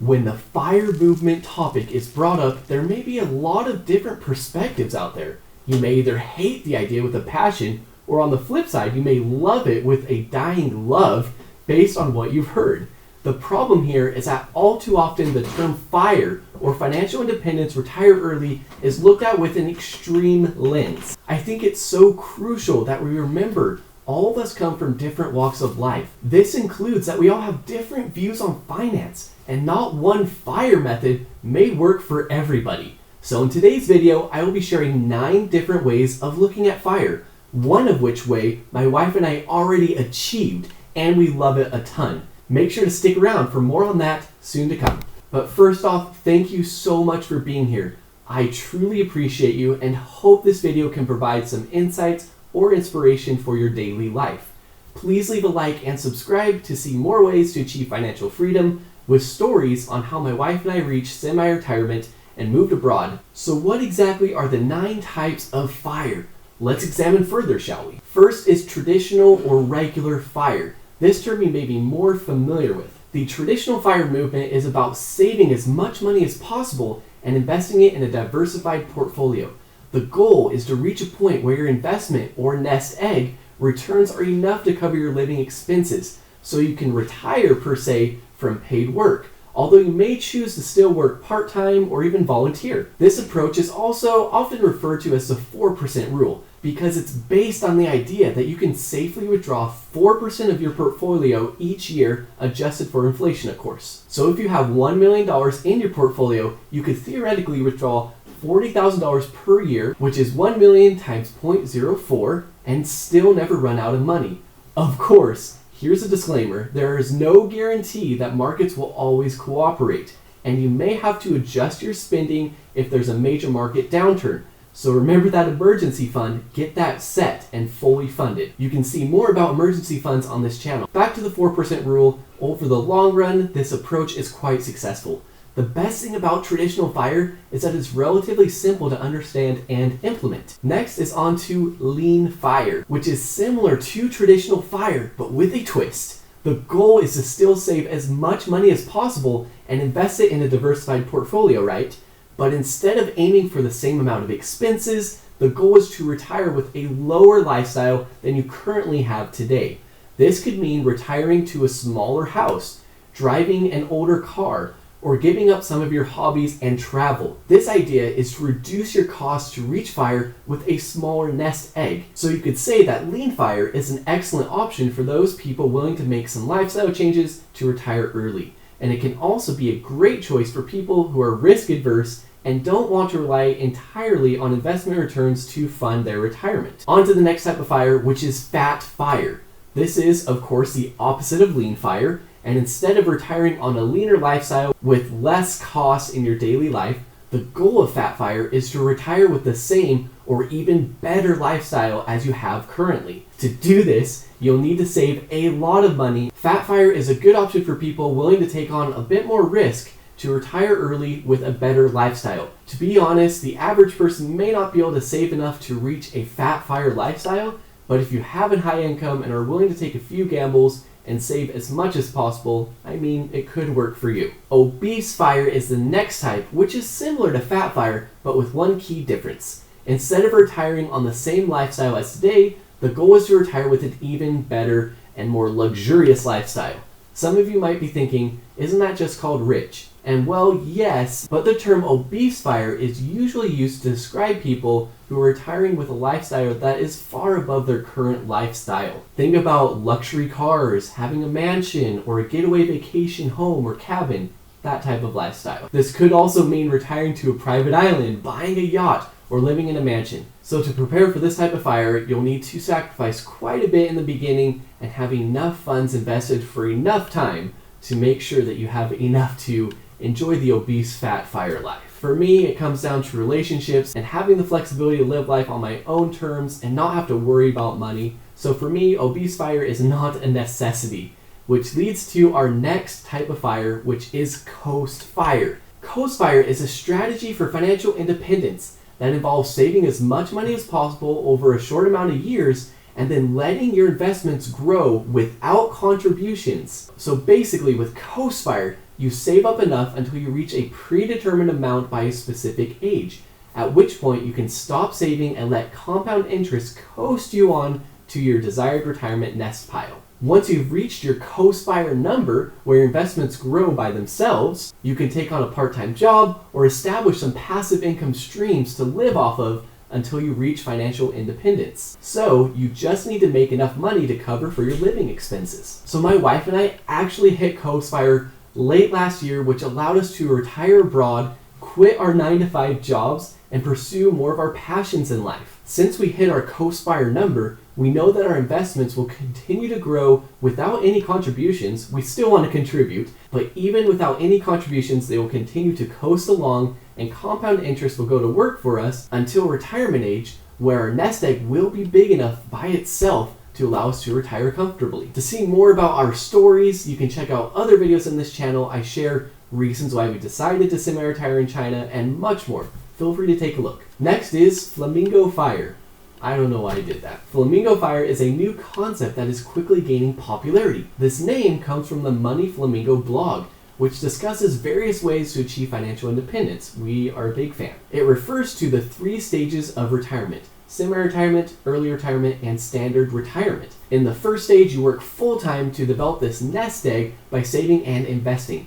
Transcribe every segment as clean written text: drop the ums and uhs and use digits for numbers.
When the FIRE movement topic is brought up, there may be a lot of different perspectives out there. You may either hate the idea with a passion, or on the flip side, you may love it with a dying love based on what you've heard. The problem here is that all too often the term FIRE, or financial independence, retire early, is looked at with an extreme lens. I think it's so crucial that we remember all of us come from different walks of life. This includes that we all have different views on finance, and not one FIRE method may work for everybody. So in today's video, I will be sharing 9 different ways of looking at FIRE, one of which way my wife and I already achieved, and we love it a ton. Make sure to stick around for more on that soon to come. But first off, thank you so much for being here. I truly appreciate you and hope this video can provide some insights or inspiration for your daily life. Please leave a like and subscribe to see more ways to achieve financial freedom with stories on how my wife and I reached semi-retirement and moved abroad. So what exactly are the 9 types of FIRE? Let's examine further, shall we? First is traditional or regular FIRE. This term you may be more familiar with. The traditional FIRE movement is about saving as much money as possible and investing it in a diversified portfolio. The goal is to reach a point where your investment, or nest egg, returns are enough to cover your living expenses, so you can retire per se from paid work, although you may choose to still work part-time or even volunteer. This approach is also often referred to as the 4% rule, because it's based on the idea that you can safely withdraw 4% of your portfolio each year, adjusted for inflation, of course. So if you have $1 million in your portfolio, you could theoretically withdraw $40,000 per year, which is 1 million times 0.04, and still never run out of money. Of course, here's a disclaimer, there is no guarantee that markets will always cooperate, and you may have to adjust your spending if there's a major market downturn. So remember that emergency fund, get that set and fully funded. You can see more about emergency funds on this channel. Back to the 4% rule, over the long run, this approach is quite successful. The best thing about traditional FIRE is that it's relatively simple to understand and implement. Next is on to lean FIRE, which is similar to traditional FIRE, but with a twist. The goal is to still save as much money as possible and invest it in a diversified portfolio, right? But instead of aiming for the same amount of expenses, the goal is to retire with a lower lifestyle than you currently have today. This could mean retiring to a smaller house, driving an older car, or giving up some of your hobbies and travel. This idea is to reduce your costs to reach FIRE with a smaller nest egg. So you could say that lean FIRE is an excellent option for those people willing to make some lifestyle changes to retire early. And it can also be a great choice for people who are risk adverse and don't want to rely entirely on investment returns to fund their retirement. On to the next type of FIRE, which is fat FIRE. This is, of course, the opposite of lean FIRE, and instead of retiring on a leaner lifestyle with less costs in your daily life, the goal of fat FIRE is to retire with the same or even better lifestyle as you have currently. To do this, you'll need to save a lot of money. Fat FIRE is a good option for people willing to take on a bit more risk to retire early with a better lifestyle. To be honest, the average person may not be able to save enough to reach a fat FIRE lifestyle, but if you have a high income and are willing to take a few gambles and save as much as possible, I mean, it could work for you. Obese FIRE is the next type, which is similar to fat FIRE, but with one key difference. Instead of retiring on the same lifestyle as today, the goal is to retire with an even better and more luxurious lifestyle. Some of you might be thinking, isn't that just called rich? And well, yes, but the term obese FIRE is usually used to describe people who are retiring with a lifestyle that is far above their current lifestyle. Think about luxury cars, having a mansion, or a getaway vacation home or cabin, that type of lifestyle. This could also mean retiring to a private island, buying a yacht, or living in a mansion. So to prepare for this type of FIRE, you'll need to sacrifice quite a bit in the beginning and have enough funds invested for enough time to make sure that you have enough to enjoy the obese fat FIRE life. For me, it comes down to relationships and having the flexibility to live life on my own terms and not have to worry about money. So for me, obese FIRE is not a necessity, which leads to our next type of FIRE, which is Coast FIRE. Coast FIRE is a strategy for financial independence that involves saving as much money as possible over a short amount of years and then letting your investments grow without contributions. So basically with Coast FIRE, You save up enough until you reach a predetermined amount by a specific age, at which point you can stop saving and let compound interest coast you on to your desired retirement nest pile. Once you've reached your co-spire number, where your investments grow by themselves, you can take on a part-time job or establish some passive income streams to live off of until you reach financial independence. So you just need to make enough money to cover for your living expenses. So my wife and I actually hit co-spire late last year, which allowed us to retire abroad, quit our 9-to-5 jobs, and pursue more of our passions in life. Since we hit our co-spire number, we know that our investments will continue to grow without any contributions. We still want to contribute, but even without any contributions, they will continue to coast along, and compound interest will go to work for us until retirement age, where our nest egg will be big enough by itself to allow us to retire comfortably. To see more about our stories, you can check out other videos on this channel. I share reasons why we decided to semi-retire in China and much more. Feel free to take a look. Next is Flamingo Fire. I don't know why I did that. Flamingo Fire is a new concept that is quickly gaining popularity. This name comes from the Money Flamingo blog, which discusses various ways to achieve financial independence. We are a big fan. It refers to the 3 stages of retirement: semi-retirement, early retirement, and standard retirement. In the first stage, you work full-time to develop this nest egg by saving and investing.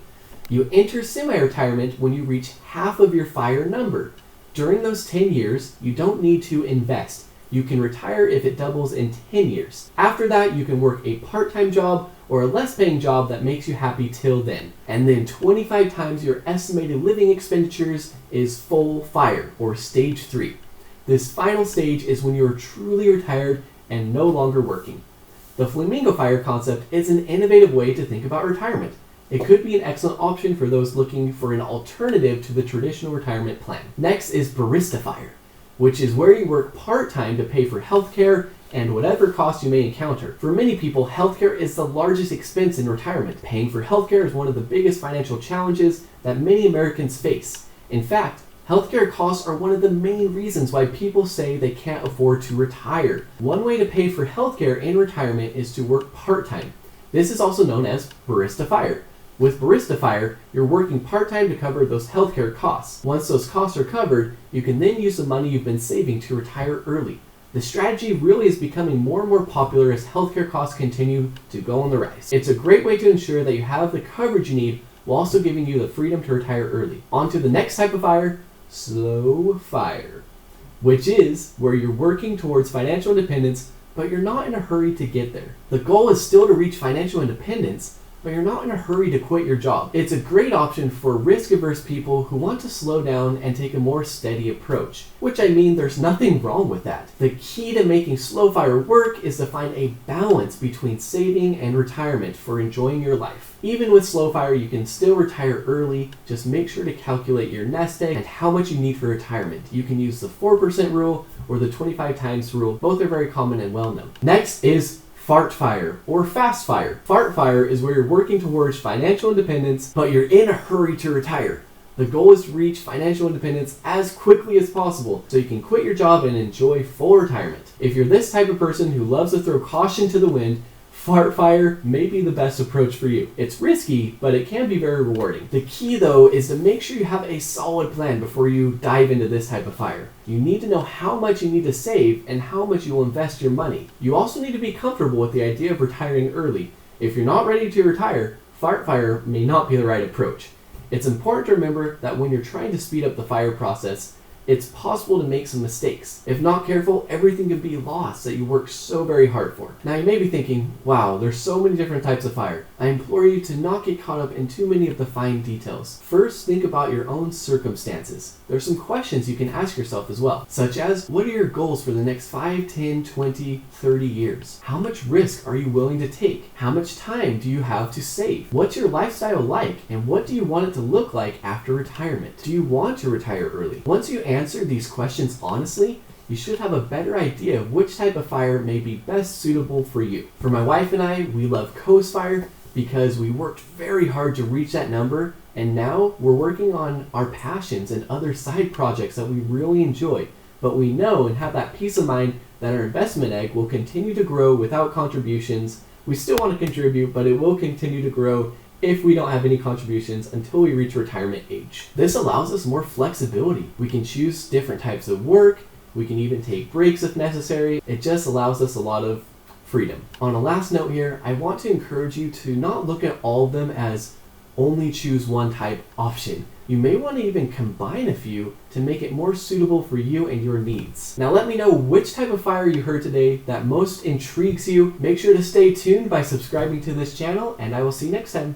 You enter semi-retirement when you reach half of your FIRE number. During those 10 years, you don't need to invest. You can retire if it doubles in 10 years. After that, you can work a part-time job or a less paying job that makes you happy till then. And then 25 times your estimated living expenditures is full FIRE, or stage 3. This final stage is when you are truly retired and no longer working. The Flamingo Fire concept is an innovative way to think about retirement. It could be an excellent option for those looking for an alternative to the traditional retirement plan. Next is Barista Fire, which is where you work part-time to pay for healthcare and whatever costs you may encounter. For many people, healthcare is the largest expense in retirement. Paying for healthcare is one of the biggest financial challenges that many Americans face. In fact, healthcare costs are one of the main reasons why people say they can't afford to retire. One way to pay for healthcare in retirement is to work part-time. This is also known as Barista Fire. With Barista Fire, you're working part-time to cover those healthcare costs. Once those costs are covered, you can then use the money you've been saving to retire early. The strategy really is becoming more and more popular as healthcare costs continue to go on the rise. It's a great way to ensure that you have the coverage you need while also giving you the freedom to retire early. On to the next type of fire, Slow Fire, which is where you're working towards financial independence, but you're not in a hurry to get there. The goal is still to reach financial independence, but you're not in a hurry to quit your job. It's a great option for risk-averse people who want to slow down and take a more steady approach, which I mean, there's nothing wrong with that. The key to making Slow Fire work is to find a balance between saving and retirement for enjoying your life. Even with Slow Fire, you can still retire early. Just make sure to calculate your nest egg and how much you need for retirement. You can use the 4% rule or the 25 times rule. Both are very common and well known. Next is Fart Fire or Fast Fire. Fart Fire is where you're working towards financial independence, but you're in a hurry to retire. The goal is to reach financial independence as quickly as possible so you can quit your job and enjoy full retirement. If you're this type of person who loves to throw caution to the wind, Fart Fire may be the best approach for you. It's risky, but it can be very rewarding. The key though is to make sure you have a solid plan before you dive into this type of fire. You need to know how much you need to save and how much you will invest your money. You also need to be comfortable with the idea of retiring early. If you're not ready to retire, Fart Fire may not be the right approach. It's important to remember that when you're trying to speed up the fire process, it's possible to make some mistakes. If not careful, everything could be lost that you worked so very hard for. Now you may be thinking, wow, there's so many different types of fire. I implore you to not get caught up in too many of the fine details. First, think about your own circumstances. There's some questions you can ask yourself as well, such as, what are your goals for the next 5, 10, 20, 30 years? How much risk are you willing to take? How much time do you have to save? What's your lifestyle like? And what do you want it to look like after retirement? Do you want to retire early? Once you answer these questions honestly, you should have a better idea of which type of fire may be best suitable for you. For my wife and I, we love Coast Fire because we worked very hard to reach that number, and now we're working on our passions and other side projects that we really enjoy. But we know and have that peace of mind that our investment egg will continue to grow without contributions. We still want to contribute, but it will continue to grow if we don't have any contributions until we reach retirement age. This allows us more flexibility. We can choose different types of work, we can even take breaks if necessary. It just allows us a lot of freedom. On a last note here, I want to encourage you to not look at all of them as only choose one type option. You may want to even combine a few to make it more suitable for you and your needs. Now let me know which type of fire you heard today that most intrigues you. Make sure to stay tuned by subscribing to this channel, and I will see you next time.